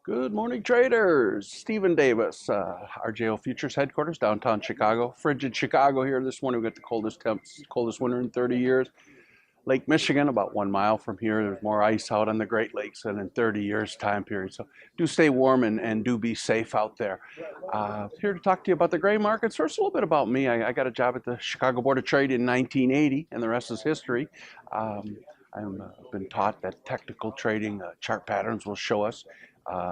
Good morning, traders. Stephen Davis, RJO Futures headquarters, downtown Chicago. Frigid Chicago here this morning. We got the coldest temps, coldest winter in 30 years. Lake Michigan, about 1 mile from here. There's more ice out on the Great Lakes than in 30 years time period. So do stay warm and do be safe out there. Here to talk to you about the gray markets. First, a little bit about me. I got a job at the Chicago Board of Trade in 1980, and the rest is history. Um, I've been taught that technical trading chart patterns will show us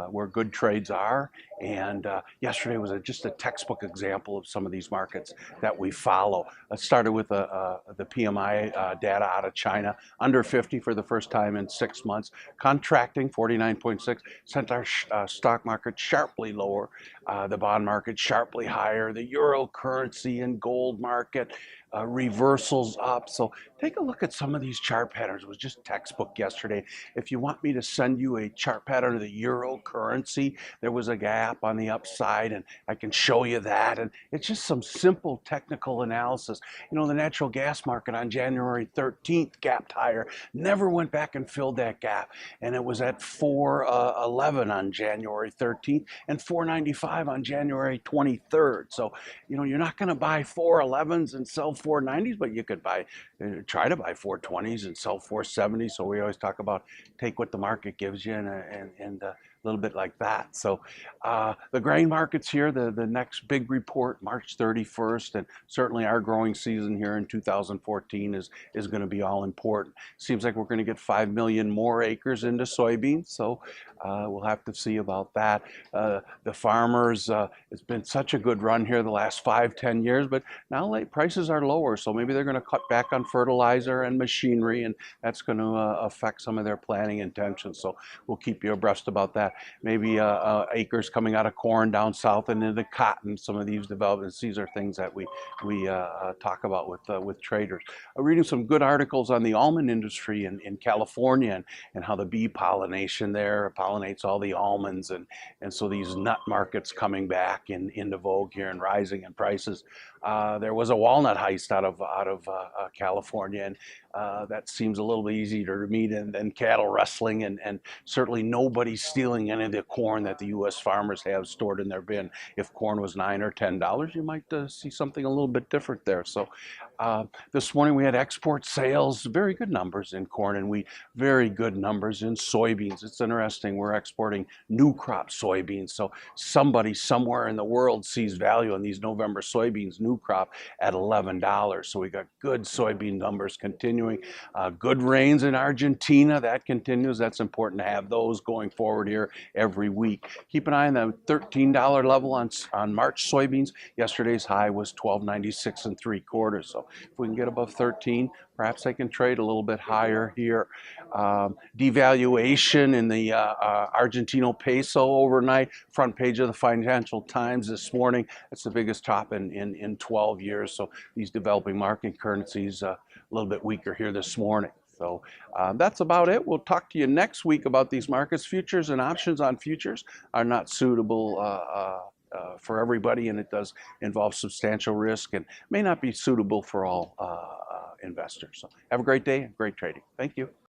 where good trades are. And yesterday was just a textbook example of some of these markets that we follow. It started with the PMI data out of China, under 50 for the first time in 6 months, contracting 49.6, sent our stock market sharply lower, the bond market sharply higher, the euro currency and gold market reversals up. So take a look at some of these chart patterns. It was just textbook yesterday. If you want me to send you a chart pattern of the euro currency, there was a gap on the upside, and I can show you that. And it's just some simple technical analysis. You know, the natural gas market on January 13th gapped higher, never went back and filled that gap. And it was at 411 on January 13th and 495 on January 23rd. So, you know, you're not going to buy 411s and sell 490s, but you could try to buy 420s and sell 470s. So we always talk about take what the market gives you and a little bit like that. So the grain markets here, the next big report, March 31st, and certainly our growing season here in 2014 is going to be all important. Seems like we're going to get 5 million more acres into soybeans, so we'll have to see about that. The farmers, it's been such a good run here the last 5, 10 years, but now prices are lower, so maybe they're going to cut back on fertilizer and machinery, and that's going to affect some of their planning intentions. So we'll keep you abreast about that. Maybe acres coming out of corn down south and into cotton. Some of these developments, these are things that we talk about with traders. Reading some good articles on the almond industry in California and how the bee pollination there pollinates all the almonds, and so these nut markets coming back into vogue here and rising in prices. There was a walnut heist out of California, and that seems a little bit easier to me than cattle rustling, and certainly nobody's stealing any of the corn that the U.S. farmers have stored in their bin. If corn was $9 or $10, you might see something a little bit different there. So this morning we had export sales, very good numbers in corn and wheat, very good numbers in soybeans. It's interesting, we're exporting new crop soybeans, so somebody somewhere in the world sees value in these November soybeans, new crop at $11. So we got good soybean numbers continuing. Good rains in Argentina, that continues. That's important to have those going forward here every week. Keep an eye on the $13 level on March soybeans. Yesterday's high was $12.96 3/4. So if we can get above 13, perhaps I can trade a little bit higher here. Devaluation in the Argentino peso overnight, front page of the Financial Times this morning. That's the biggest drop in 12 years. So these developing market currencies a little bit weaker here this morning. So that's about it. We'll talk to you next week about these markets. Futures and options on futures are not suitable for everybody, and it does involve substantial risk and may not be suitable for all investors. So have a great day and great trading. Thank you.